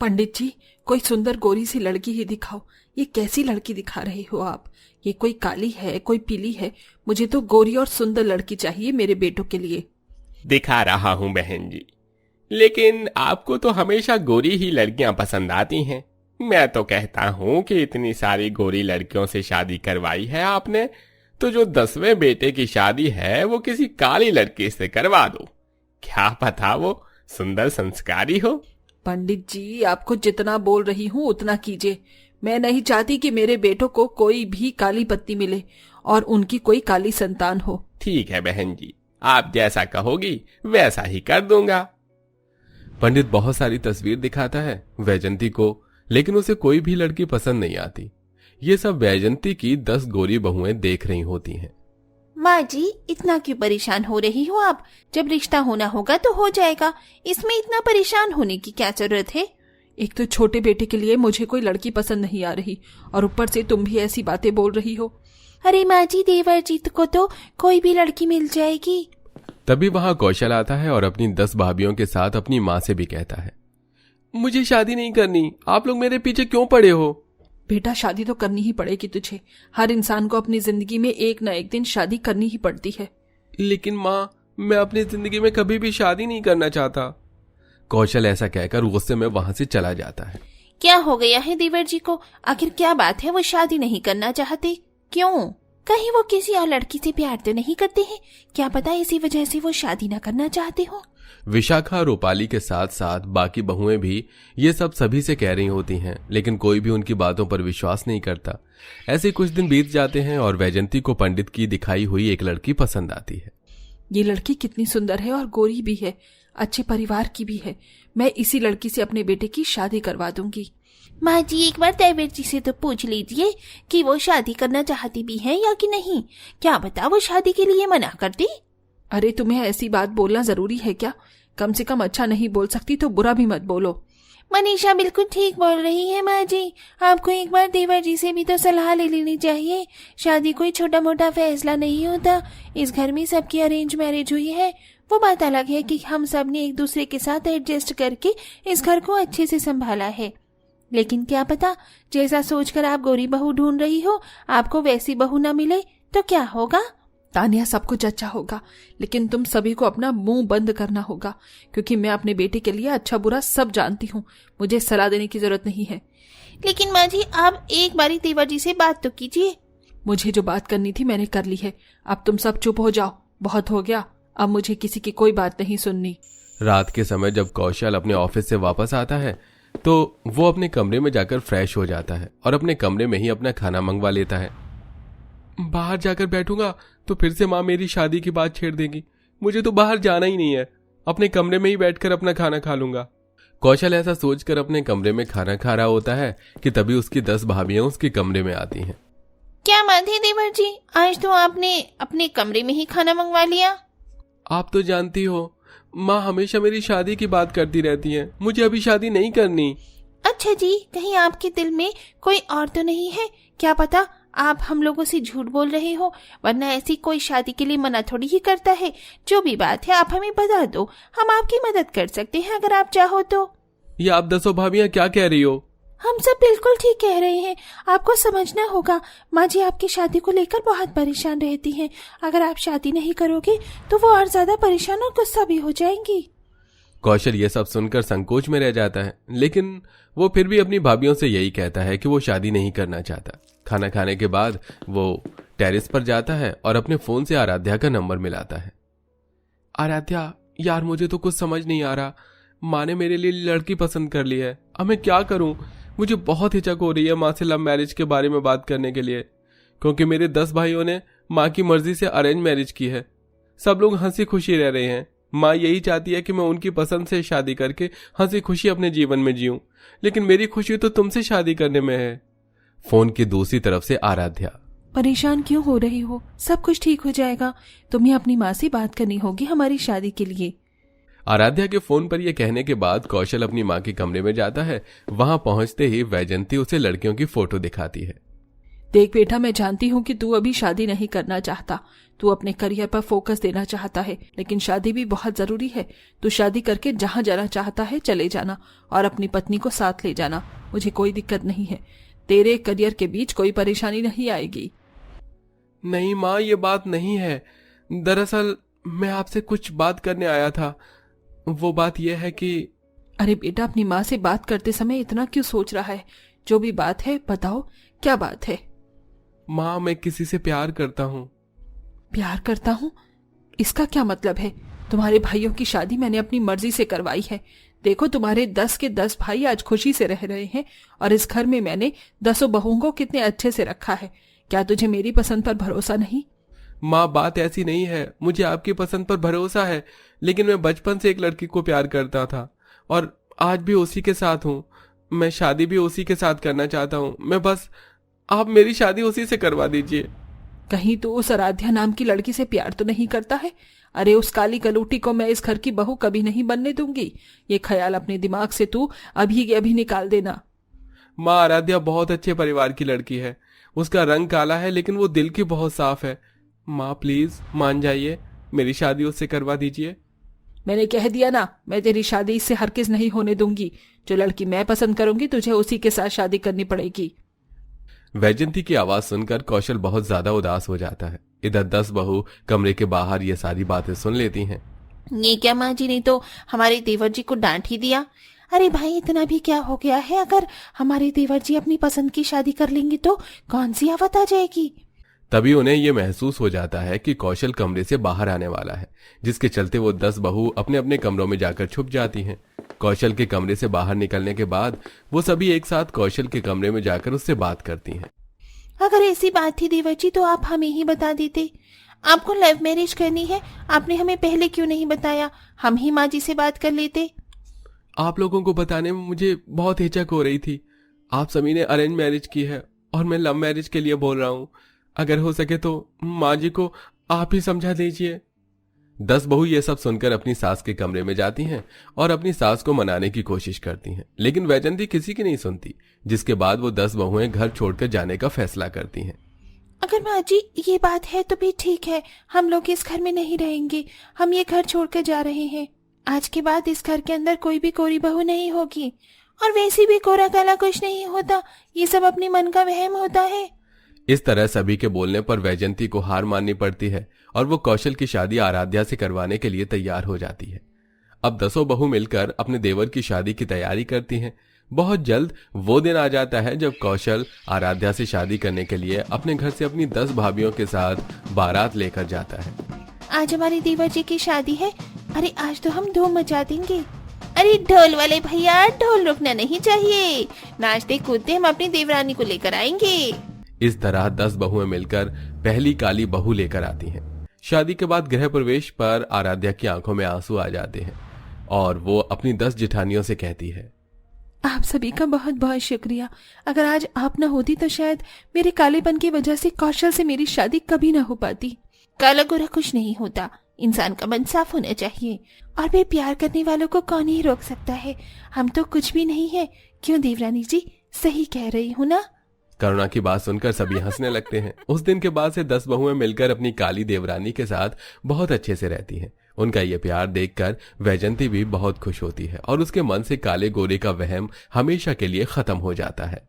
पंडित जी, कोई सुंदर गोरी सी लड़की ही दिखाओ। ये कैसी लड़की दिखा रहे हो आप? ये कोई काली है, कोई पीली है? मुझे तो गोरी और सुंदर लड़की चाहिए मेरे बेटों के लिए। दिखा रहा हूं बहन जी, लेकिन आपको तो हमेशा गोरी ही लड़कियां पसंद आती हैं। मैं तो कहता हूं कि इतनी सारी गोरी लड़कियों से शादी करवाई है आपने, तो जो 10वें बेटे की शादी है वो किसी काली लड़की से करवा दो। क्या पता वो सुंदर संस्कारी हो। पंडित जी, आपको जितना बोल रही हूँ उतना कीजिए। मैं नहीं चाहती कि मेरे बेटों को कोई भी काली पत्ती मिले और उनकी कोई काली संतान हो। ठीक है बहन जी, आप जैसा कहोगी वैसा ही कर दूंगा। पंडित बहुत सारी तस्वीर दिखाता है वैजंती को, लेकिन उसे कोई भी लड़की पसंद नहीं आती। ये सब वैजंती की 10 गोरी बहुएं देख रही होती हैं। माँ जी, इतना क्यों परेशान हो रही हो आप? जब रिश्ता होना होगा तो हो जाएगा, इसमें इतना परेशान होने की क्या जरूरत है? एक तो छोटे बेटे के लिए मुझे कोई लड़की पसंद नहीं आ रही और ऊपर से तुम भी ऐसी बातें बोल रही हो। अरे माँ जी, देवर जी को तो कोई भी लड़की मिल जाएगी। तभी वहां कौशल आता है और अपनी 10 भाभियों के साथ अपनी माँ से भी कहता है, मुझे शादी नहीं करनी, आप लोग मेरे पीछे क्यों पड़े हो? बेटा, शादी तो करनी ही पड़ेगी तुझे। हर इंसान को अपनी जिंदगी में एक न एक दिन शादी करनी ही पड़ती है। लेकिन माँ, मैं अपनी जिंदगी में कभी भी शादी नहीं करना चाहता। कौशल ऐसा कहकर गुस्से में वहां से चला जाता है। क्या हो गया है देवर जी को? आखिर क्या बात है? वो शादी नहीं करना चाहते? क्यों? कहीं वो किसी और लड़की से प्यार तो नहीं करते हैं? क्या पता इसी वजह से वो शादी न करना चाहते हो। विशाखा रूपाली के साथ साथ बाकी बहुएं भी ये सब सभी से कह रही होती हैं, लेकिन कोई भी उनकी बातों पर विश्वास नहीं करता। ऐसे कुछ दिन बीत जाते हैं और वैजंती को पंडित की दिखाई हुई एक लड़की पसंद आती है। ये लड़की कितनी सुंदर है और गोरी भी है, अच्छे परिवार की भी है। मैं इसी लड़की से अपने बेटे की शादी करवा दूंगी। माँ जी, एक बार देवर जी से तो पूछ लीजिए कि वो शादी करना चाहती भी है या कि नहीं। क्या बता वो शादी के लिए मना करती? अरे, तुम्हें ऐसी बात बोलना जरूरी है क्या? कम से कम अच्छा नहीं बोल सकती तो बुरा भी मत बोलो। मनीषा बिल्कुल ठीक बोल रही है माँ जी। आपको एक बार देवर जी से भी तो सलाह ले लेनी चाहिए। शादी कोई छोटा मोटा फैसला नहीं होता। इस घर में सबकी अरेंज मैरिज हुई है। वो बात अलग है कि हम सब ने एक दूसरे के साथ एडजस्ट करके इस घर को अच्छे से संभाला है। लेकिन क्या पता, जैसा सोचकर आप गोरी बहू ढूंढ रही हो, आपको वैसी बहू न मिले तो क्या होगा? तानिया, सब कुछ अच्छा होगा, लेकिन तुम सभी को अपना मुंह बंद करना होगा, क्योंकि मैं अपने बेटे के लिए अच्छा बुरा सब जानती हूँ। मुझे सलाह देने की जरूरत नहीं है। लेकिन माँ जी, आप एक बारी देवर जी से बात तो कीजिए। मुझे जो बात करनी थी मैंने कर ली है। अब तुम सब चुप हो जाओ, बहुत हो गया। अब मुझे किसी की कोई बात नहीं सुननी। रात के समय जब कौशल अपने ऑफिस से वापस आता है तो वो अपने कमरे में जाकर फ्रेश हो जाता है और अपने कमरे में ही अपना खाना मंगवा लेता है। बाहर जाकर बैठूंगा तो फिर से माँ मेरी शादी की बात छेड़ देगी। मुझे तो बाहर जाना ही नहीं है, अपने कमरे में ही बैठकर अपना खाना खा लूंगा। कौशल ऐसा सोचकर अपने कमरे में खाना खा रहा होता है कि तभी उसकी 10 भाभियां उसके कमरे में आती हैं। क्या बात है देवर जी, आज तो आपने अपने कमरे में ही खाना मंगवा लिया? आप तो जानती हो, माँ हमेशा मेरी शादी की बात करती रहती है। मुझे अभी शादी नहीं करनी। अच्छा जी, कहीं आपके दिल में कोई और तो नहीं है? क्या पता आप हम लोगों से झूठ बोल रहे हो, वरना ऐसी कोई शादी के लिए मना थोड़ी ही करता है। जो भी बात है आप हमें बता दो, हम आपकी मदद कर सकते हैं अगर आप चाहो तो। ये आप 10 भाभियां क्या कह रही हो? हम सब बिल्कुल ठीक कह रहे हैं। आपको समझना होगा, माँ जी आपकी शादी को लेकर बहुत परेशान रहती हैं। अगर आप शादी नहीं करोगे तो वो और ज्यादा परेशान और गुस्सा भी हो जाएंगी। कौशल ये सब सुनकर संकोच में रह जाता है, लेकिन वो फिर भी अपनी भाभियों से यही कहता है कि वो शादी नहीं करना चाहता। खाना खाने के बाद वो टेरेस पर जाता है और अपने फोन से आराध्या का नंबर मिलाता है। आराध्या, यार मुझे तो कुछ समझ नहीं आ रहा। माँ ने मेरे लिए लड़की पसंद कर ली है, अब मैं क्या करूं? मुझे बहुत हिचक हो रही है माँ से लव मैरिज के बारे में बात करने के लिए, क्योंकि मेरे 10 भाइयों ने माँ की मर्जी से अरेंज मैरिज की है। सब लोग हंसी खुशी रह रहे हैं। माँ यही चाहती है कि मैं उनकी पसंद से शादी करके हंसी खुशी अपने जीवन में जीऊं, लेकिन मेरी खुशी तो तुमसे शादी करने में है। फोन की दूसरी तरफ से आराध्या। परेशान क्यों हो रही हो? सब कुछ ठीक हो जाएगा। तुम्हें अपनी माँ से बात करनी होगी हमारी शादी के लिए। आराध्या के फोन पर यह कहने के बाद कौशल अपनी माँ के कमरे में जाता है। वहां पहुंचते ही वैजंती उसे लड़कियों की फोटो दिखाती है। देख बेटा, मैं जानती हूँ कि तू अभी शादी नहीं करना चाहता, तू अपने करियर पर फोकस देना चाहता है, लेकिन शादी भी बहुत जरूरी है। तू शादी करके जहाँ जाना चाहता है चले जाना और अपनी पत्नी को साथ ले जाना, मुझे कोई दिक्कत नहीं है। तेरे करियर के बीच कोई परेशानी नहीं आएगी। नहीं माँ, ये बात नहीं है। दरअसल मैं आपसे कुछ बात करने आया था। वो बात यह है कि अरे बेटा, अपनी माँ से बात करते समय इतना क्यों सोच रहा है? जो भी बात है बताओ, क्या बात है? माँ, मैं किसी से प्यार करता हूँ। प्यार करता हूँ? इसका क्या मतलब है? तुम्हारे भाइयों की शादी मैंने अपनी मर्जी से करवाई है। देखो, तुम्हारे 10 के 10 भाई आज खुशी से रह रहे हैं और इस घर में मैंने 10 बहुओं को कितने अच्छे से रखा है। क्या तुझे मेरी पसंद पर भरोसा नहीं? माँ, बात ऐसी नहीं है। मुझे आपकी पसंद पर भरोसा है, लेकिन मैं बचपन से एक लड़की को प्यार करता था और आज भी उसी के साथ हूँ। मैं शादी भी उसी के साथ करना चाहता हूँ। मैं बस, आप मेरी शादी उसी से करवा दीजिए। कहीं तो उस आराध्या नाम की लड़की से प्यार तो नहीं करता है? अरे, उस काली कलूटी को मैं इस घर की बहू कभी नहीं बनने दूंगी। ये ख्याल अपने दिमाग से तू अभी के अभी निकाल देना। माँ, आराध्या बहुत अच्छे परिवार की लड़की है। उसका रंग काला है, लेकिन वो दिल की बहुत साफ है। माँ प्लीज मान जाइए, मेरी शादी उससे करवा दीजिए। मैंने कह दिया ना, मैं तेरी शादी इससे हरगिज नहीं होने दूंगी। जो लड़की मैं पसंद करूंगी तुझे उसी के साथ शादी करनी पड़ेगी। वैजंती की आवाज सुनकर कौशल बहुत ज्यादा उदास हो जाता है। इधर 10 बहू कमरे के बाहर ये सारी बातें सुन लेती हैं। ये क्या माँ जी ने तो हमारे देवर जी को डांट ही दिया। अरे भाई, इतना भी क्या हो गया है? अगर हमारे देवर जी अपनी पसंद की शादी कर लेंगे तो कौन सी आफत आ जाएगी? तभी उन्हें ये महसूस हो जाता है कि कौशल कमरे से बाहर आने वाला है, जिसके चलते वो 10 बहू अपने अपने कमरों में जाकर छुप जाती हैं। कौशल के कमरे से बाहर निकलने के बाद वो सभी एक साथ कौशल के कमरे में जाकर उससे बात करती हैं। अगर ऐसी बात थी देवर जी तो आप हमें ही बता देते। आपको लव मैरिज करनी है, आपने हमें पहले क्यों नहीं बताया? हम ही माँ जी से बात कर लेते। आप लोगों को बताने में मुझे बहुत हिचक हो रही थी। आप सभी ने अरेंज मैरिज की है और मैं लव मैरिज के लिए बोल रहा हूँ। अगर हो सके तो माँ जी को आप ही समझा दीजिए। 10 बहू ये सब सुनकर अपनी सास के कमरे में जाती हैं और अपनी सास को मनाने की कोशिश करती हैं, लेकिन वैजंती किसी की नहीं सुनती, जिसके बाद वो 10 बहुएं घर छोड़कर जाने का फैसला करती हैं। अगर माँ जी ये बात है तो भी ठीक है, हम लोग इस घर में नहीं रहेंगे। हम ये घर छोड़कर जा रहे हैं। आज के बाद इस घर के अंदर कोई भी कोरी बहू नहीं होगी। और वैसे भी कोरा काला कुछ नहीं होता, ये सब अपने मन का वहम होता है। इस तरह सभी के बोलने पर वैजंती को हार माननी पड़ती है और वो कौशल की शादी आराध्या से करवाने के लिए तैयार हो जाती है। अब 10 बहू मिलकर अपने देवर की शादी की तैयारी करती हैं। बहुत जल्द वो दिन आ जाता है जब कौशल आराध्या से शादी करने के लिए अपने घर से अपनी 10 भाभियों के साथ बारात लेकर जाता है। आज हमारे देवर जी की शादी है। अरे आज तो हम धूम मचा देंगे। अरे ढोल वाले भैया, ढोल रुकना नहीं चाहिए। नाचते कूदते हम अपनी देवरानी को लेकर आएंगे। इस तरह 10 बहुएं मिलकर पहली काली बहू लेकर आती हैं। शादी के बाद गृह प्रवेश पर आराध्या की आंखों में आंसू आ जाते हैं और वो अपनी 10 जेठानियों से कहती है, आप सभी का बहुत बहुत शुक्रिया। अगर आज आप न होती तो शायद मेरे कालेपन की वजह से कौशल से मेरी शादी कभी न हो पाती। काला गोरा कुछ नहीं होता, इंसान का मन साफ होना चाहिए। और वे प्यार करने वालों को कौन ही रोक सकता है? हम तो कुछ भी नहीं है। क्यों देवरानी जी, सही कह रही हूँ ना? करुणा की बात सुनकर सभी हंसने लगते हैं। उस दिन के बाद से 10 बहुएं मिलकर अपनी काली देवरानी के साथ बहुत अच्छे से रहती हैं। उनका ये प्यार देखकर वैजंती भी बहुत खुश होती है और उसके मन से काले गोरे का वहम हमेशा के लिए खत्म हो जाता है।